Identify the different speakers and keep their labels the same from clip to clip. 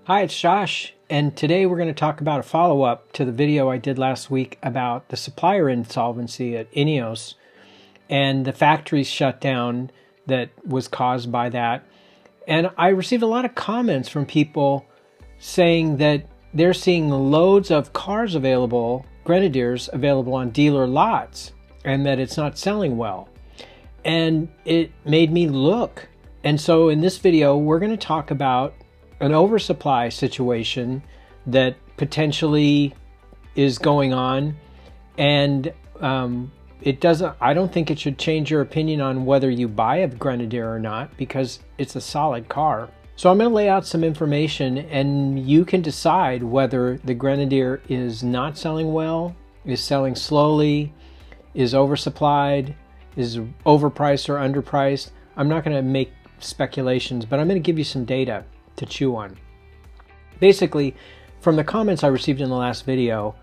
Speaker 1: Hi, it's Josh, and today we're going to talk about a follow-up to the video I did last week about the supplier insolvency at INEOS and the factory shutdown that was caused by that. And I received a lot of comments from people saying that they're seeing loads of cars available, Grenadiers available on dealer lots, and that it's not selling well. And it made me look. And so in this video, we're going to talk about an oversupply situation that potentially is going on, and I don't think it should change your opinion on whether you buy a Grenadier or not, because it's a solid car. So I'm going to lay out some information and you can decide whether the Grenadier is not selling well, is selling slowly, is oversupplied, is overpriced or underpriced. I'm not going to make speculations, but I'm going to give you some data to chew on. Basically, from the comments I received in the last video,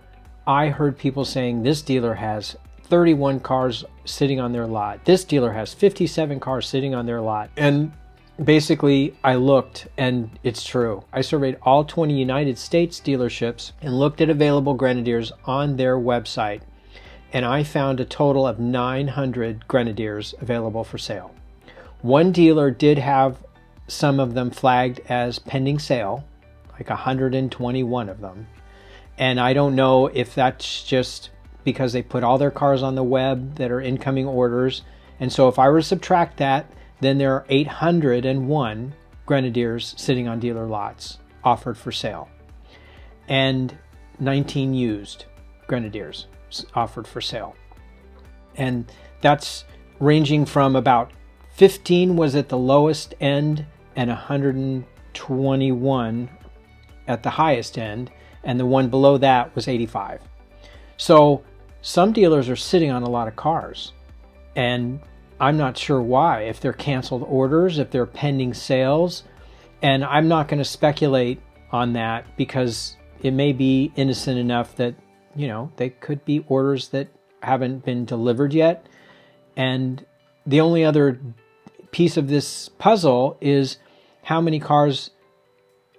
Speaker 1: I heard people saying this dealer has 31 cars sitting on their lot. This dealer has 57 cars sitting on their lot. And basically, I looked, and it's true. I surveyed all 20 United States dealerships and looked at available Grenadiers on their website. And I found a total of 900 Grenadiers available for sale. One dealer did have some of them flagged as pending sale, like 121 of them. And I don't know if that's just because they put all their cars on the web that are incoming orders. And so if I were to subtract that, then there are 801 Grenadiers sitting on dealer lots offered for sale, and 19 used Grenadiers offered for sale. And that's ranging from about 15 was at the lowest end and 121 at the highest end, and the one below that was 85. So some dealers are sitting on a lot of cars, and I'm not sure why, if they're canceled orders, if they're pending sales, and I'm not going to speculate on that because it may be innocent enough that, you know, they could be orders that haven't been delivered yet. And the only other piece of this puzzle is how many cars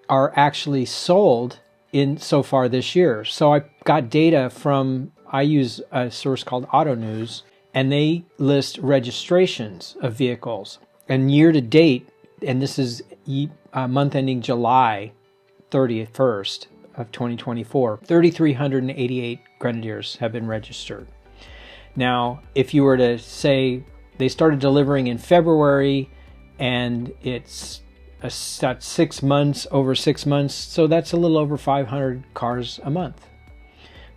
Speaker 1: are actually sold in so far this year. So I got data from, I use a source called Auto News, and they list registrations of vehicles. And year to date, and this is month ending July 31st of 2024, 3,388 Grenadiers have been registered. Now, if you were to say they started delivering in February, and it's that's 6 months, over 6 months, so that's a little over 500 cars a month.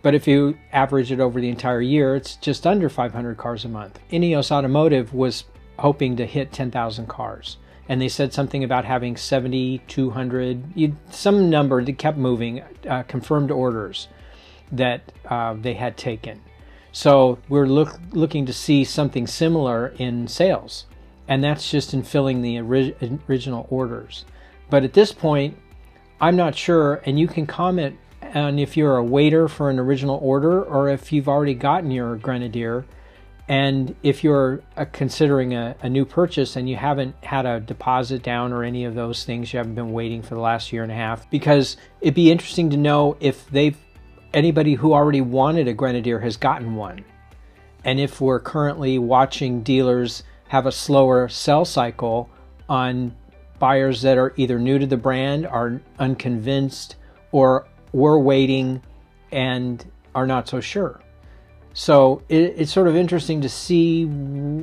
Speaker 1: But if you average it over the entire year, it's just under 500 cars a month. INEOS Automotive was hoping to hit 10,000 cars, and they said something about having 7,200, some number that kept moving, confirmed orders that they had taken. So we're looking to see something similar in sales, and that's just in filling the original orders. But at this point, I'm not sure, and you can comment on if you're a waiter for an original order or if you've already gotten your Grenadier, and if you're considering a new purchase and you haven't had a deposit down or any of those things, you haven't been waiting for the last year and a half, because it'd be interesting to know if anybody who already wanted a Grenadier has gotten one. And if we're currently watching dealers have a slower sell cycle on buyers that are either new to the brand, are unconvinced, or were waiting and are not so sure. So it's sort of interesting to see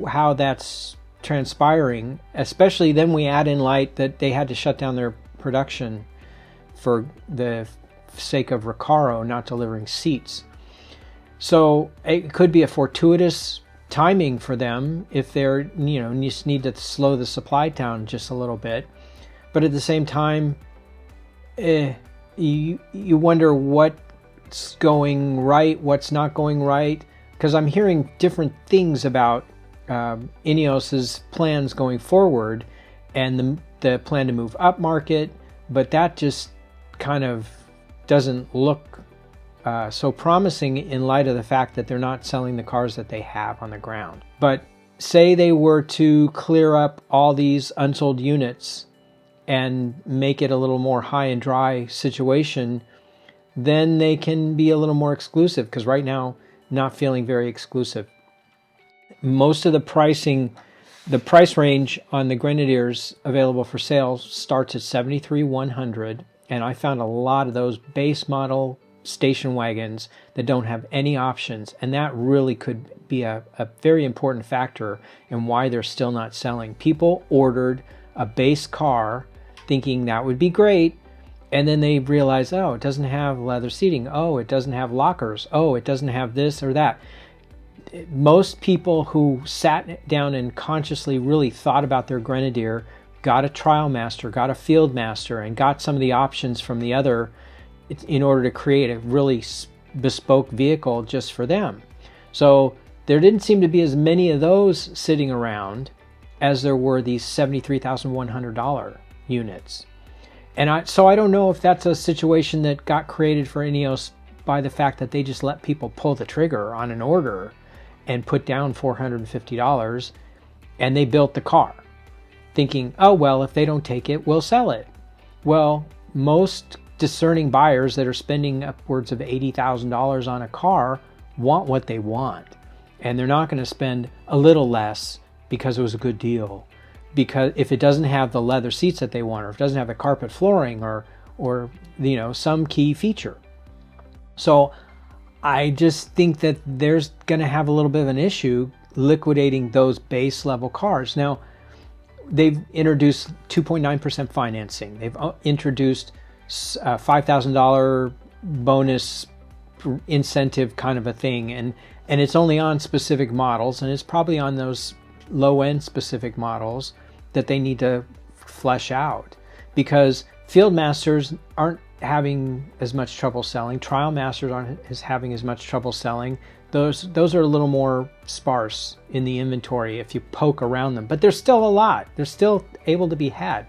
Speaker 1: how that's transpiring, especially then we add in light that they had to shut down their production for the sake of Recaro not delivering seats. So it could be a fortuitous timing for them if they're, just need to slow the supply down just a little bit. But at the same time, you wonder what's going right, what's not going right, because I'm hearing different things about INEOS's plans going forward and the plan to move up market, but that just kind of doesn't look so promising in light of the fact that they're not selling the cars that they have on the ground. But say they were to clear up all these unsold units and make it a little more high and dry situation, then they can be a little more exclusive, because right now, not feeling very exclusive. Most of the pricing, the price range on the Grenadiers available for sale starts at $73,100, and I found a lot of those base model station wagons that don't have any options, and that really could be a very important factor in why they're still not selling. People ordered a base car thinking that would be great, and then they realize, oh, it doesn't have leather seating, oh, it doesn't have lockers, oh, it doesn't have this or that. Most people who sat down and consciously really thought about their Grenadier got a trial master, got a field master, and got some of the options from the other in order to create a really bespoke vehicle just for them. So there didn't seem to be as many of those sitting around as there were these $73,100 units. And so I don't know if that's a situation that got created for INEOS by the fact that they just let people pull the trigger on an order and put down $450, and they built the car thinking, oh, well, if they don't take it, we'll sell it. Well, most discerning buyers that are spending upwards of $80,000 on a car want what they want, and they're not going to spend a little less because it was a good deal, because if it doesn't have the leather seats that they want, or if it doesn't have the carpet flooring, or you know, some key feature. So I just think that there's going to have a little bit of an issue liquidating those base level cars. Now, they've introduced 2.9% financing. They've introduced $5,000 bonus incentive kind of a thing, and it's only on specific models, and it's probably on those low-end specific models that they need to flesh out, because field masters aren't having as much trouble selling. Trial masters aren't having as much trouble selling. Those are a little more sparse in the inventory if you poke around them, but there's still a lot. They're still able to be had.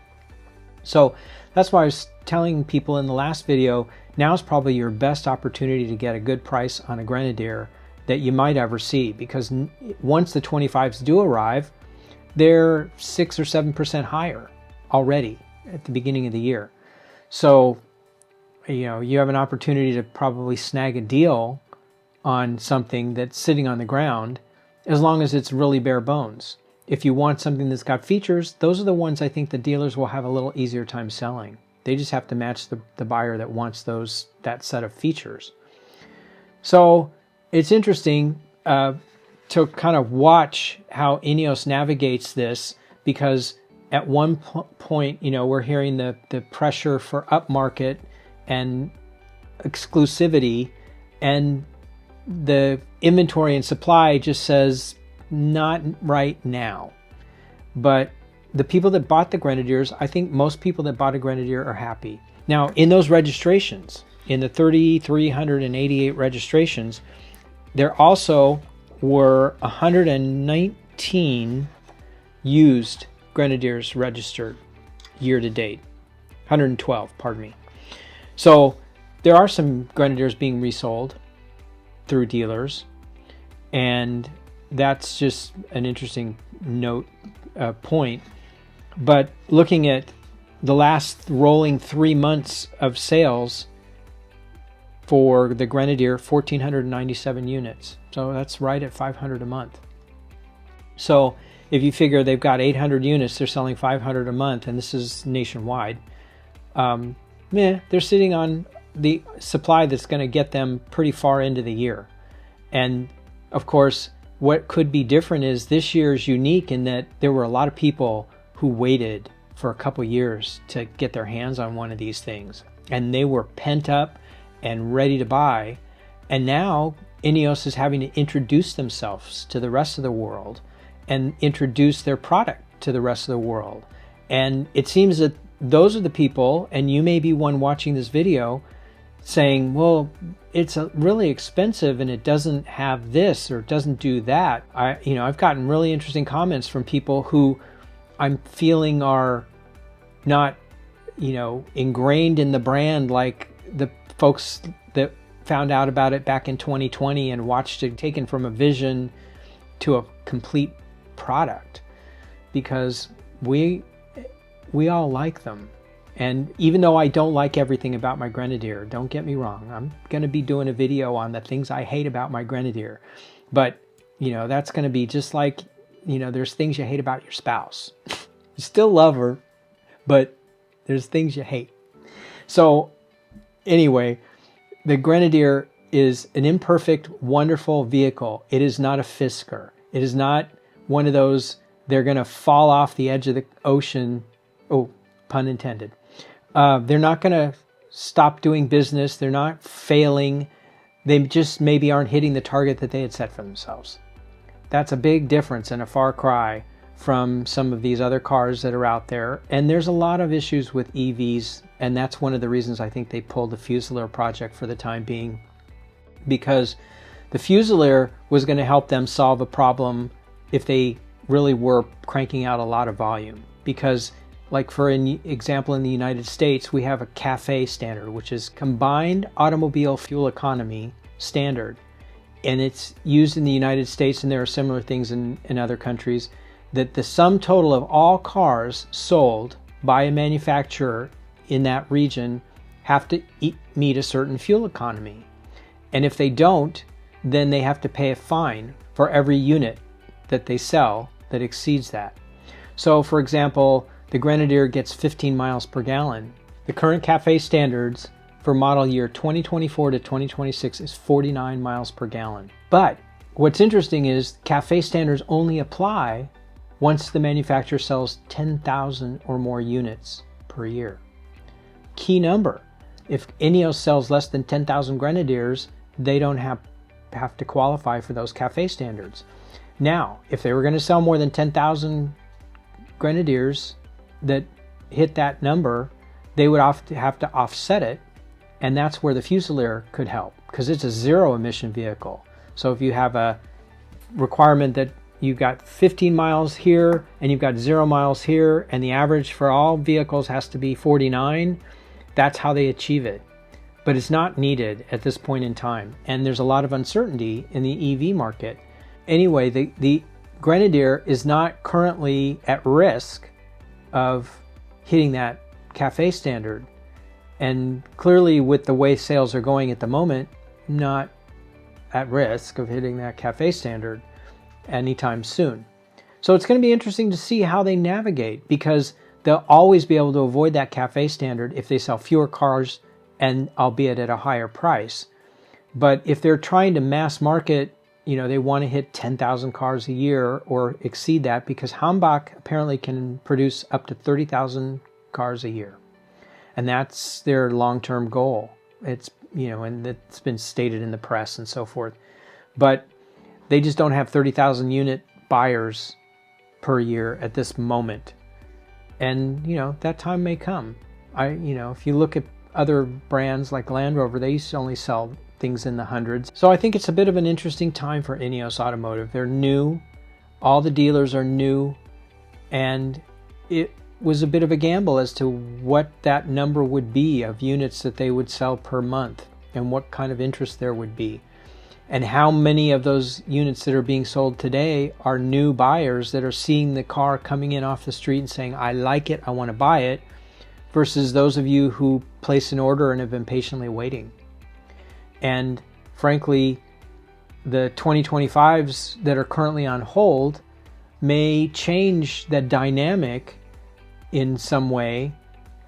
Speaker 1: So that's why I was telling people in the last video, now's probably your best opportunity to get a good price on a Grenadier that you might ever see, because once the 25s do arrive, they're 6 or 7% higher already at the beginning of the year. So, you know, you have an opportunity to probably snag a deal on something that's sitting on the ground, as long as it's really bare bones. If you want something that's got features, those are the ones I think the dealers will have a little easier time selling. They just have to match the buyer that wants that set of features. So it's interesting to kind of watch how INEOS navigates this, because at one point, you know, we're hearing the pressure for upmarket and exclusivity, and the inventory and supply just says not right now. But the people that bought the Grenadiers, I think most people that bought a Grenadier are happy. Now, in those registrations, in the 3,388 registrations, there also were 119 used Grenadiers registered year to date. 112, pardon me. So there are some Grenadiers being resold through dealers, and that's just an interesting point. But looking at the last rolling 3 months of sales for the Grenadier, 1,497 units. So that's right at 500 a month. So if you figure they've got 800 units, they're selling 500 a month, and this is nationwide. They're sitting on the supply that's going to get them pretty far into the year. And of course, what could be different is this year is unique in that there were a lot of people who waited for a couple years to get their hands on one of these things, and they were pent up and ready to buy. And now INEOS is having to introduce themselves to the rest of the world and introduce their product to the rest of the world. And it seems that those are the people, and you may be one watching this video saying, well, it's really expensive and it doesn't have this or it doesn't do that. I've gotten really interesting comments from people who I'm feeling are not, ingrained in the brand like the folks that found out about it back in 2020 and watched it taken from a vision to a complete product. Because we we all like them. And even though I don't like everything about my Grenadier, don't get me wrong, I'm going to be doing a video on the things I hate about my Grenadier. But, you know, that's going to be just like, you know, there's things you hate about your spouse. You still love her, but there's things you hate. So anyway, the Grenadier is an imperfect, wonderful vehicle. It is not a Fisker. It is not one of those, they're going to fall off the edge of the ocean. Oh, pun intended. They're not going to stop doing business. They're not failing. They just maybe aren't hitting the target that they had set for themselves. That's a big difference and a far cry from some of these other cars that are out there. And there's a lot of issues with EVs, and that's one of the reasons I think they pulled the Fusilier project for the time being, because the Fusilier was going to help them solve a problem if they really were cranking out a lot of volume. Because, like for an example, in the United States, we have a CAFE standard, which is Combined Automobile Fuel Economy Standard. And it's used in the United States, and there are similar things in other countries, that the sum total of all cars sold by a manufacturer in that region have to meet a certain fuel economy. And if they don't, then they have to pay a fine for every unit that they sell that exceeds that. So, for example, the Grenadier gets 15 miles per gallon. The current CAFE standards for model year 2024 to 2026 is 49 miles per gallon. But what's interesting is CAFE standards only apply once the manufacturer sells 10,000 or more units per year. Key number. If INEOS sells less than 10,000 Grenadiers, they don't have to qualify for those CAFE standards. Now, if they were going to sell more than 10,000 Grenadiers that hit that number, they would have to offset it, and that's where the Fusilier could help, because it's a zero emission vehicle. So if you have a requirement that you've got 15 miles here and you've got 0 miles here, and the average for all vehicles has to be 49, that's how they achieve it. But it's not needed at this point in time, and there's a lot of uncertainty in the EV market. Anyway, the Grenadier is not currently at risk of hitting that CAFE standard, and clearly with the way sales are going at the moment, not at risk of hitting that CAFE standard anytime soon. So it's going to be interesting to see how they navigate, because they'll always be able to avoid that CAFE standard if they sell fewer cars, and albeit at a higher price. But if they're trying to mass market, you know, they want to hit 10,000 cars a year or exceed that, because Hambach apparently can produce up to 30,000 cars a year. And that's their long-term goal. It's, you know, and it's been stated in the press and so forth. But they just don't have 30,000 unit buyers per year at this moment. And, you know, that time may come. You know, if you look at other brands like Land Rover, they used to only sell things in the hundreds. So I think it's a bit of an interesting time for INEOS Automotive. They're new. All the dealers are new. And it was a bit of a gamble as to what that number would be of units that they would sell per month and what kind of interest there would be. And how many of those units that are being sold today are new buyers that are seeing the car coming in off the street and saying, I like it, I want to buy it, versus those of you who place an order and have been patiently waiting. And frankly, the 2025s that are currently on hold may change the dynamic in some way.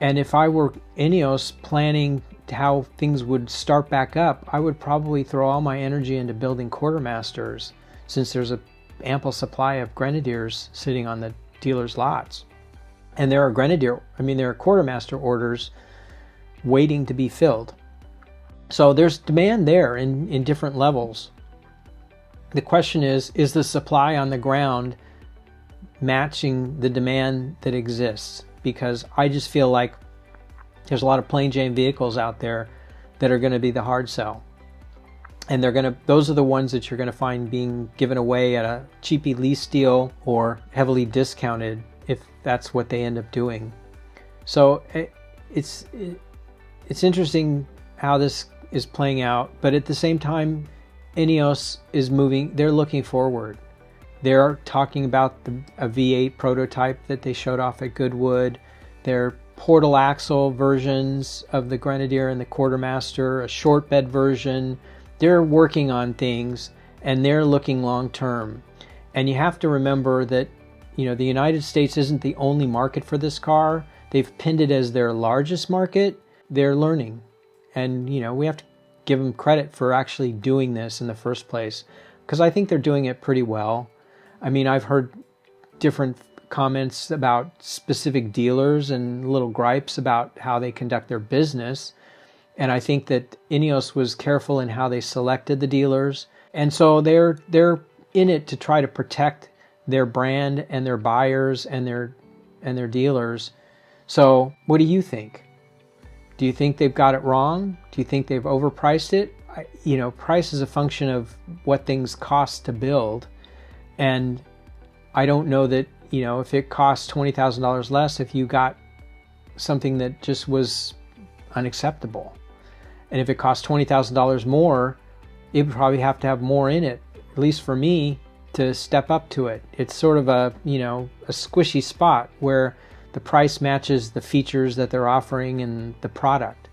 Speaker 1: And if I were INEOS planning how things would start back up, I would probably throw all my energy into building quartermasters, since there's an ample supply of Grenadiers sitting on the dealers' lots. And there are there are quartermaster orders waiting to be filled. So there's demand there in different levels. The question is the supply on the ground matching the demand that exists? Because I just feel like there's a lot of plain Jane vehicles out there that are going to be the hard sell. And those are the ones that you're going to find being given away at a cheapy lease deal or heavily discounted, if that's what they end up doing. So it's interesting how this is playing out, but at the same time, INEOS is moving. They're looking forward. They're talking about a V8 prototype that they showed off at Goodwood. their portal axle versions of the Grenadier and the Quartermaster, a short bed version. They're working on things and they're looking long term. And you have to remember that, the United States isn't the only market for this car. They've pinned it as their largest market. They're learning. And, we have to give them credit for actually doing this in the first place, because I think they're doing it pretty well. I mean, I've heard different comments about specific dealers and little gripes about how they conduct their business. And I think that INEOS was careful in how they selected the dealers. And so they're in it to try to protect their brand and their buyers and their dealers. So what do you think? Do you think they've got it wrong? Do you think they've overpriced it? Price is a function of what things cost to build. And I don't know that, if it costs $20,000 less, if you got something that just was unacceptable. And if it costs $20,000 more, it would probably have to have more in it, at least for me, to step up to it. It's sort of a squishy spot where the price matches the features that they're offering and the product.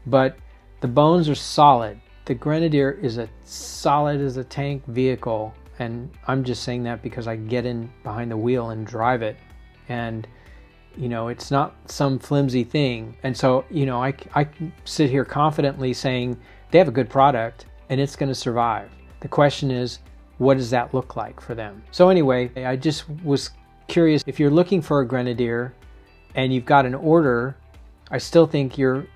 Speaker 1: But the bones are solid. The Grenadier is a solid as a tank vehicle. And I'm just saying that because I get in behind the wheel and drive it. And, it's not some flimsy thing. And so, I can sit here confidently saying they have a good product and it's going to survive. The question is, what does that look like for them? So anyway, I just was curious, if you're looking for a Grenadier and you've got an order, I still think your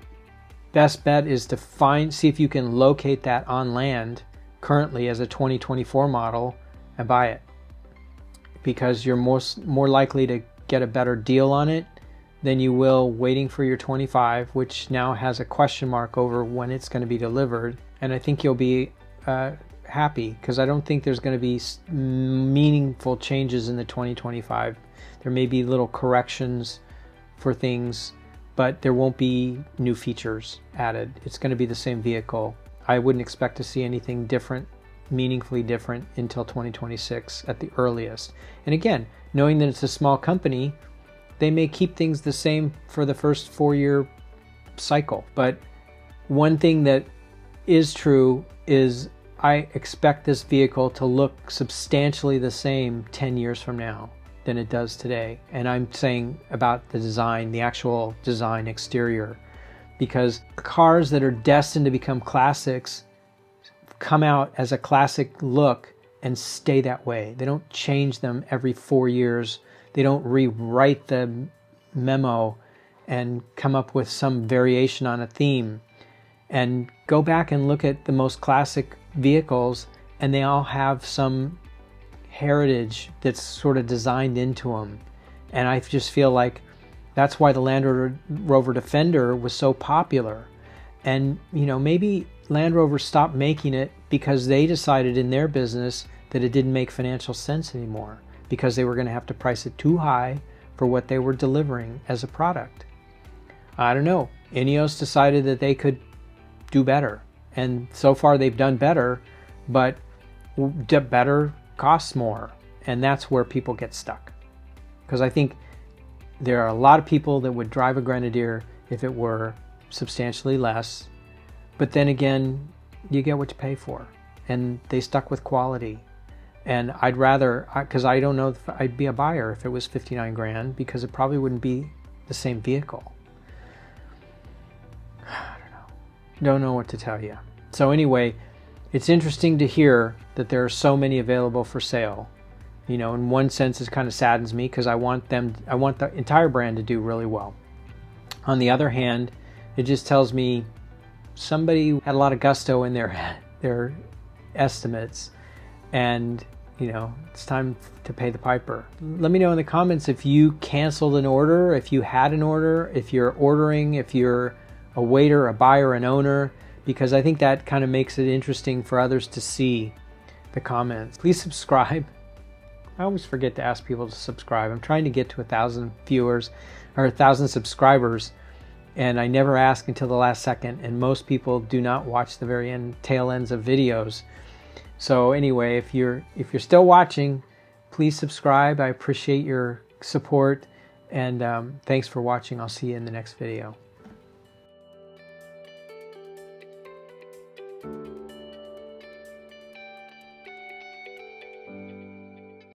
Speaker 1: best bet is to see if you can locate that on land currently as a 2024 model and buy it, because you're more likely to get a better deal on it than you will waiting for your 25, which now has a question mark over when it's going to be delivered. And I think you'll be happy, because I don't think there's going to be meaningful changes in the 2025. There may be little corrections for things, but there won't be new features added. It's going to be the same vehicle. I wouldn't expect to see anything different, meaningfully different, until 2026 at the earliest. And again, knowing that it's a small company, they may keep things the same for the first 4-year cycle. But one thing that is true is I expect this vehicle to look substantially the same 10 years from now than it does today. And I'm saying about the design, the actual design exterior, because cars that are destined to become classics come out as a classic look and stay that way. They don't change them every 4 years. They don't rewrite the memo and come up with some variation on a theme. And go back and look at the most classic vehicles, and they all have some heritage that's sort of designed into them. And I just feel like that's why the Land Rover Defender was so popular. And, maybe Land Rover stopped making it because they decided in their business that it didn't make financial sense anymore, because they were going to have to price it too high for what they were delivering as a product. I don't know. INEOS decided that they could do better. And so far they've done better, but better costs more. And that's where people get stuck. Because I think there are a lot of people that would drive a Grenadier if it were substantially less. But then again, you get what you pay for. And they stuck with quality. And I'd rather, because I don't know if I'd be a buyer if it was 59 grand, because it probably wouldn't be the same vehicle. I don't know what to tell you. So anyway, it's interesting to hear that there are so many available for sale. In one sense, it kind of saddens me, because I want the entire brand to do really well. On the other hand, it just tells me somebody had a lot of gusto in their estimates, and it's time to pay the piper. Let me know in the comments if you canceled an order, if you had an order, if you're ordering, if you're a waiter, a buyer, an owner, because I think that kind of makes it interesting for others to see the comments. Please subscribe. I always forget to ask people to subscribe. I'm trying to get to 1,000 viewers or 1,000 subscribers, and I never ask until the last second, and most people do not watch the very tail ends of videos. So anyway, if you're still watching, please subscribe. I appreciate your support, And thanks for watching. I'll see you in the next video.